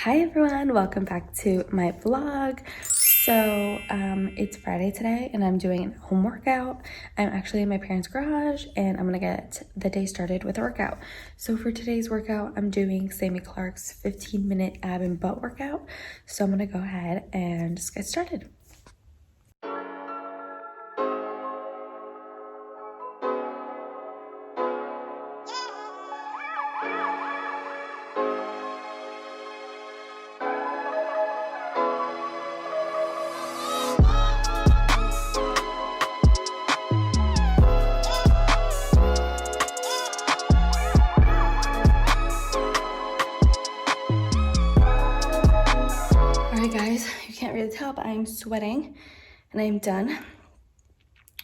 Hi everyone, welcome back to my vlog. So it's Friday today and I'm doing a home workout. I'm actually in my parents' garage and I'm gonna get the day started with a workout. So for today's workout, I'm doing Sammy Clark's 15-minute ab and butt workout. So I'm gonna go ahead and just get started. Guys, you can't really tell, but I'm sweating and I'm done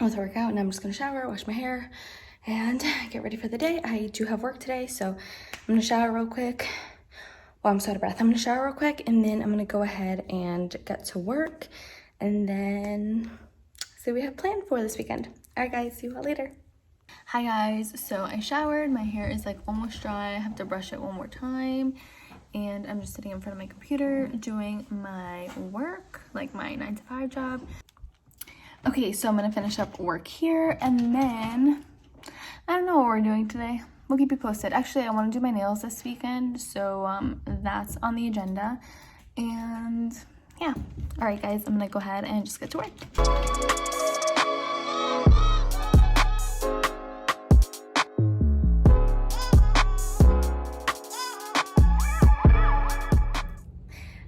with workout and I'm just gonna shower, wash my hair, and get ready for the day. I do have work today, so I'm gonna shower real quick. Well, I'm so out of breath. I'm gonna shower real quick and then I'm gonna go ahead and get to work and then see what we have planned for this weekend. All right guys, see you all later. Hi guys, so I showered. My hair is like almost dry. I have to brush it one more time. And I'm just sitting in front of my computer doing my work, like my 9-to-5 job. Okay, so I'm gonna finish up work here and then I don't know what we're doing today. We'll keep you posted. Actually, I want to do my nails this weekend, so that's on the agenda. And yeah, all right guys, I'm gonna go ahead and just get to work.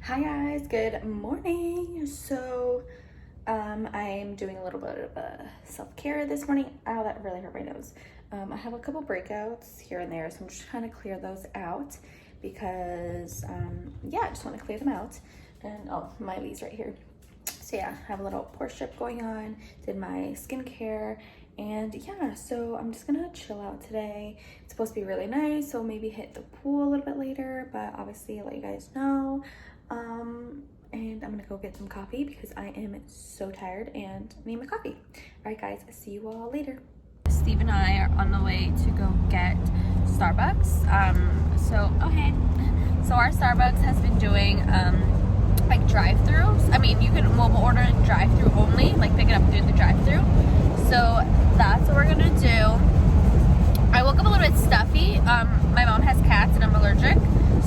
Hi guys, good morning. So I'm doing a little bit of a self-care this morning. Ow, that really hurt my nose. I have a couple breakouts here and there, so I'm just trying to clear those out because yeah, I just want to clear them out. And oh, Miley's right here. So yeah, I have a little pore strip going on, did my skincare, and yeah, so I'm just gonna chill out today. It's supposed to be really nice, so maybe hit the pool a little bit later, but obviously I'll let you guys know. And I'm gonna go get some coffee because I am so tired and need my coffee. All right guys, see you all later. Steve and I are on the way to go get Starbucks. So our Starbucks has been doing like drive-throughs. I mean, you can mobile order drive-through only, like pick it up through the drive-through. So that's what we're gonna do. I woke up a little bit stuffy. My mom has cats and I'm allergic.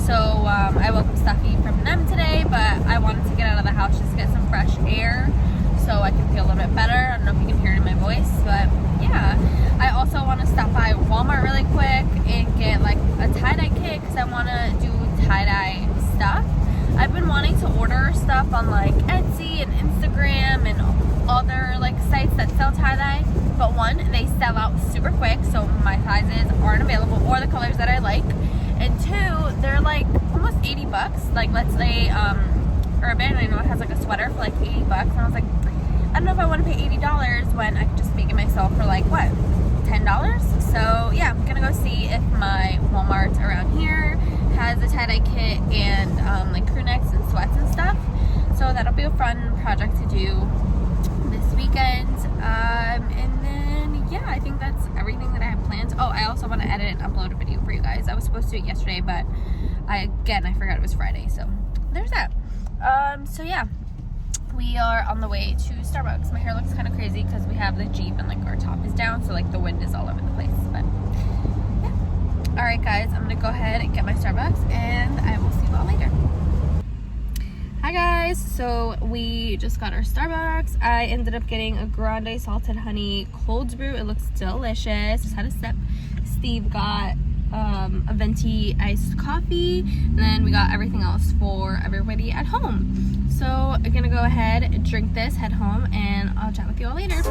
So I woke up stuffy from them today, but I wanted to get out of the house just to get some fresh air so I can feel a little bit better. I don't know if you can hear it in my voice, but yeah. I also want to stop by Walmart really quick and get like a tie-dye kit because I want to do tie-dye stuff. I've been wanting to order stuff on like Etsy and Instagram and other like sites that sell tie-dye, but one, they sell out super quick, so my sizes aren't available or the colors that I like. And two, they're like almost 80 bucks. Like let's say Urban, I know it has like a sweater for like 80 bucks. And I was like, I don't know if I want to pay $80 when I could just make it myself for like what, $10? So yeah, I'm gonna go see if my Walmart around here has a tie-dye kit and like crew necks and sweats and stuff. So that'll be a fun project to do this weekend. And then yeah, I think that's everything that I have planned. Oh, I also want to edit and upload a video for you guys. I was supposed to do it yesterday, but I forgot it was Friday, so there's that. So yeah, we are on the way to Starbucks. My hair looks kind of crazy because we have the Jeep and like our top is down, so like the wind is all over the place, but yeah. All right guys, I'm gonna go ahead and get my Starbucks and I will see you all later. Hi guys, so we just got our Starbucks. I ended up getting a grande salted honey cold brew. It looks delicious. Just had a sip. Steve got a venti iced coffee, and then we got everything else for everybody at home. So I'm gonna go ahead, drink this, head home, and I'll chat with you all later.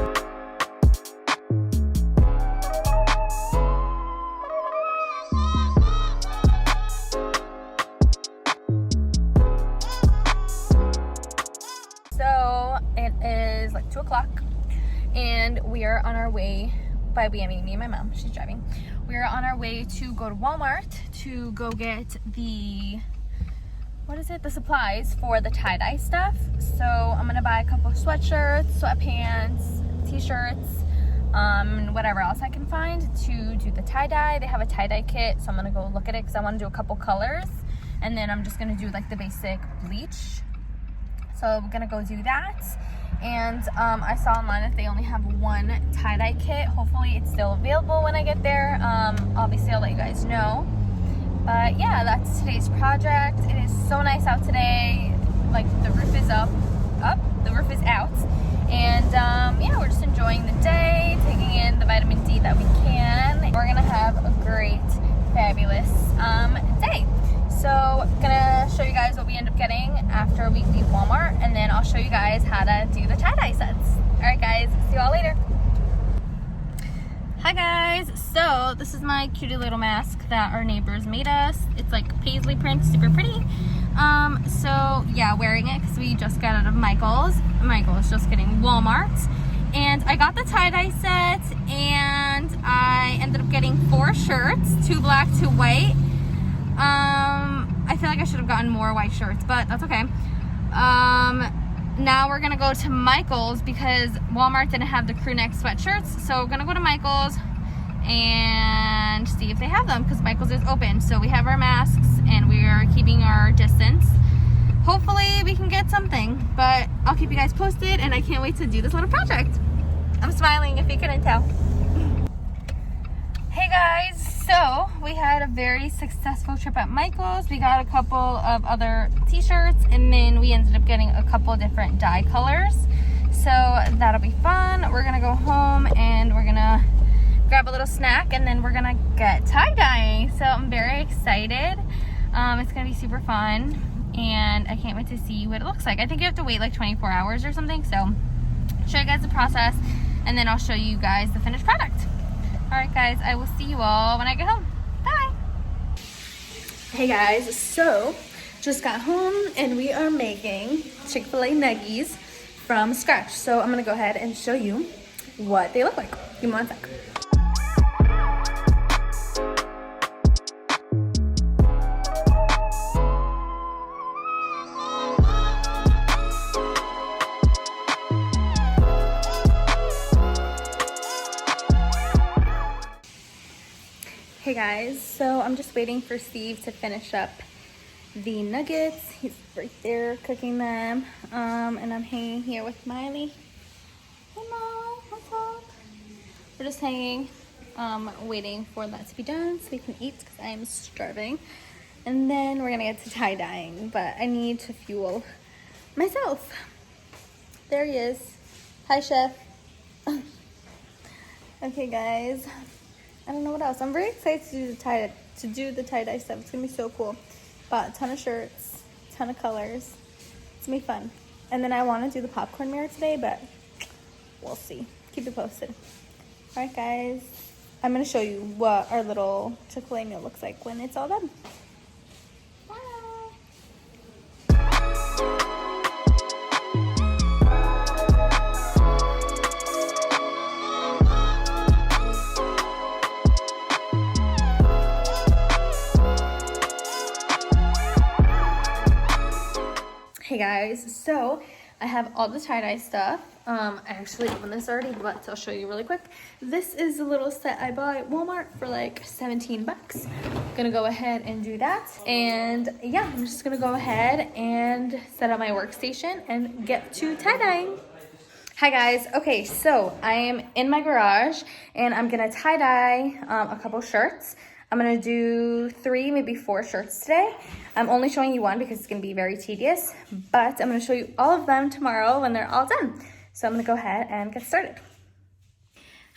It is like 2 o'clock and we are on our way. By we, I mean me and my mom, she's driving. We are on our way to go to Walmart to go get the supplies for the tie-dye stuff. So I'm gonna buy a couple of sweatshirts, sweatpants, t-shirts, whatever else I can find to do the tie-dye. They have a tie-dye kit, so I'm gonna go look at it because I want to do a couple colors. and then I'm just gonna do like the basic bleach. So I'm gonna go do that. And I saw online that they only have one tie-dye kit. Hopefully it's still available when I get there. Obviously I'll let you guys know. But yeah, that's today's project. It is so nice out today. Like the roof is the roof is out. And yeah, we're just enjoying the day, taking in the vitamin D that we can. We're gonna have a great, fabulous day. So I'm gonna show you guys what we end up getting after we leave Walmart, and then I'll show you guys how to do the tie-dye sets. All right guys, see you all later. Hi guys, so this is my cutie little mask that our neighbors made us. It's like paisley print, super pretty. So yeah, wearing it because we just got out of Michael's, just kidding, Walmart. And I got the tie-dye set, and I ended up getting 4 shirts, 2 black, 2 white. I feel like I should have gotten more white shirts, but that's okay. Now we're gonna go to Michael's because Walmart didn't have the crew neck sweatshirts. So we're gonna go to Michael's and see if they have them, because Michael's is open. So we have our masks and we are keeping our distance. Hopefully we can get something, but I'll keep you guys posted, and I can't wait to do this little project. I'm smiling if you couldn't tell. Hey guys, so we had a very successful trip at Michael's. We got a couple of other t-shirts, and then we ended up getting a couple different dye colors. So that'll be fun. We're gonna go home and we're gonna grab a little snack, and then we're gonna get tie-dyeing. So I'm very excited. It's gonna be super fun, and I can't wait to see what it looks like. I think you have to wait like 24 hours or something. So I'll show you guys the process, and then I'll show you guys the finished product. All right guys, I will see you all when I get home. Bye. Hey guys, so just got home and we are making Chick-fil-A nuggies from scratch. So I'm gonna go ahead and show you what they look like. Give me one sec. Hey guys, so I'm just waiting for Steve to finish up the nuggets. He's right there cooking them. And I'm hanging here with Miley. Hello, what's up? We're just hanging, waiting for that to be done so we can eat, because I am starving. And then we're gonna get to tie-dyeing, but I need to fuel myself. There he is. Hi, chef. Okay guys, I don't know what else. I'm very excited to do the tie-dye stuff. It's gonna be so cool. Bought a ton of shirts, a ton of colors. It's gonna be fun. And then I want to do the popcorn mirror today, but we'll see. Keep it posted. All right, guys. I'm gonna show you what our little Chick-fil-A meal looks like when it's all done. Hey guys, so I have all the tie-dye stuff. I actually opened this already, but I'll show you really quick. This is a little set I bought at Walmart for like 17 bucks. Gonna go ahead and do that. And yeah, I'm just gonna go ahead and set up my workstation and get to tie-dyeing. Hi guys, okay, so I am in my garage and I'm gonna tie-dye a couple shirts. I'm gonna do 3, maybe 4 shirts today. I'm only showing you one because it's gonna be very tedious, but I'm gonna show you all of them tomorrow when they're all done. So I'm gonna go ahead and get started.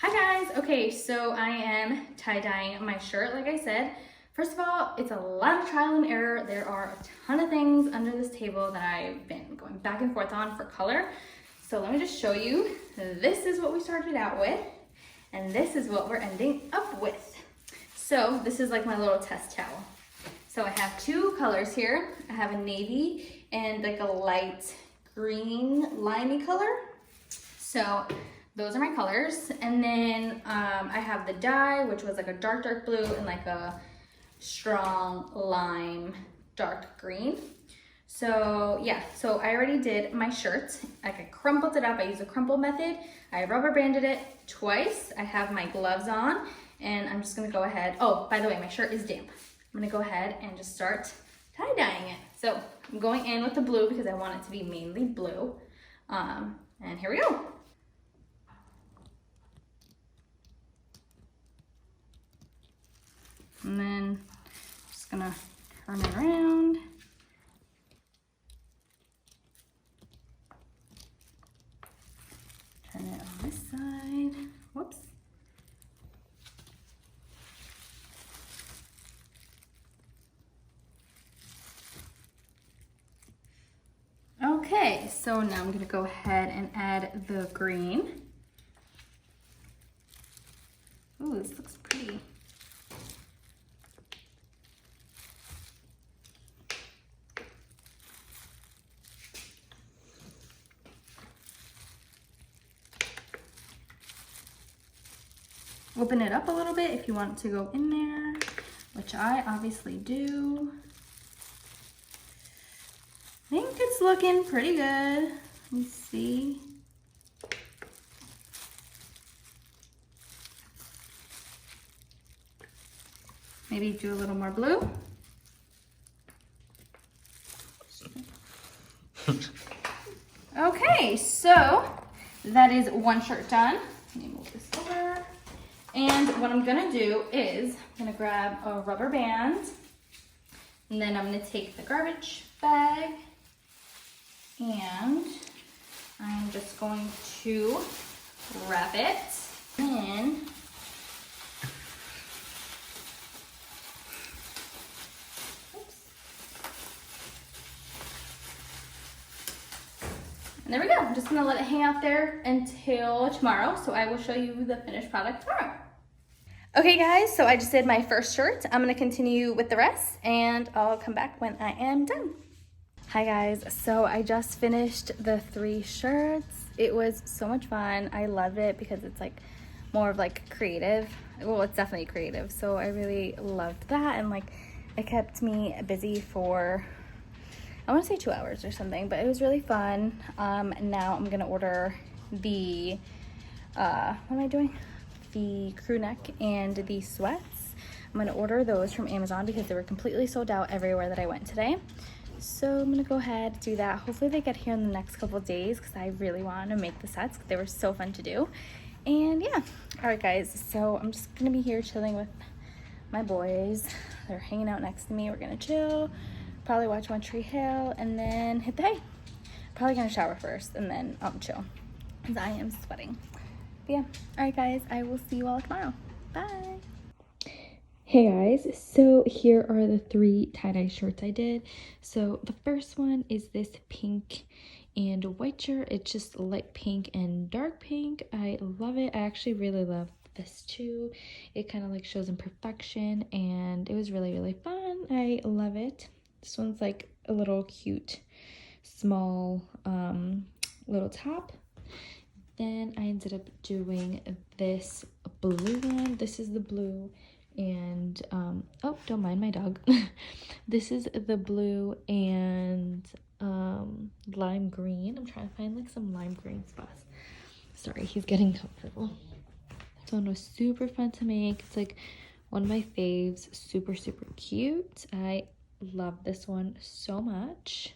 Hi guys, okay, so I am tie-dyeing my shirt, like I said. First of all, it's a lot of trial and error. There are a ton of things under this table that I've been going back and forth on for color. So let me just show you. This is what we started out with, and this is what we're ending up with. So this is like my little test towel. So I have 2 colors here. I have a navy and like a light green limey color. So those are my colors. And then I have the dye, which was like a dark blue and like a strong lime dark green. So yeah, so I already did my shirt. I crumpled it up. I used a crumple method. I rubber banded it twice. I have my gloves on, and I'm just gonna go ahead. Oh, by the way, my shirt is damp. I'm gonna go ahead and just start tie-dyeing it. So I'm going in with the blue because I want it to be mainly blue. And here we go. And then just gonna turn it around. Turn it on this side. Whoops. Okay, so now I'm gonna go ahead and add the green. Ooh, this looks pretty. Open it up a little bit if you want it to go in there, which I obviously do. I think it's looking pretty good. Let me see. Maybe do a little more blue. Okay, so that is one shirt done. Let me move this over. And what I'm gonna do is I'm gonna grab a rubber band, and then I'm gonna take the garbage bag, and I'm just going to wrap it in. And there we go. I'm just gonna let it hang out there until tomorrow. So I will show you the finished product tomorrow. Okay guys, so I just did my first shirt. I'm gonna continue with the rest and I'll come back when I am done. Hi guys, so I just finished the 3 shirts. It was so much fun. I loved it because it's like more of like creative. Well, it's definitely creative. So I really loved that, and like it kept me busy for, I want to say 2 hours or something, but it was really fun. Now I'm gonna order the, what am I doing? The crew neck and the sweats. I'm gonna order those from Amazon because they were completely sold out everywhere that I went today. So I'm gonna go ahead and do that. Hopefully they get here in the next couple of days because I really want to make the sets because they were so fun to do. And yeah, all right guys, so I'm just gonna be here chilling with my boys. They're hanging out next to me. We're gonna chill, probably watch One Tree Hill, and then hit the hay. Probably gonna shower first and then chill because I am sweating. But yeah, all right guys, I will see you all tomorrow. Bye. Hey guys, so here are the 3 tie-dye shirts I did. So the first one is this pink and white shirt. It's just light pink and dark pink. I love it. I actually really love this too. It kind of like shows imperfection, and it was really, really fun. I love it. This one's like a little cute, small little top. Then I ended up doing this blue one. This is the blue, and oh, don't mind my dog. This is the blue and lime green. I'm trying to find like some lime green spots. Sorry, he's getting comfortable. This one was super fun to make. It's like one of my faves. Super, super cute. I love this one so much.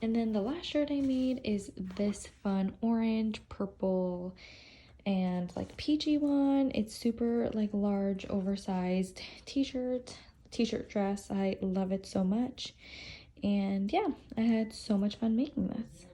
And then the last shirt I made is this fun orange, purple, and like peachy one. It's super like large, oversized t-shirt dress. I love it so much. And yeah, I had so much fun making this.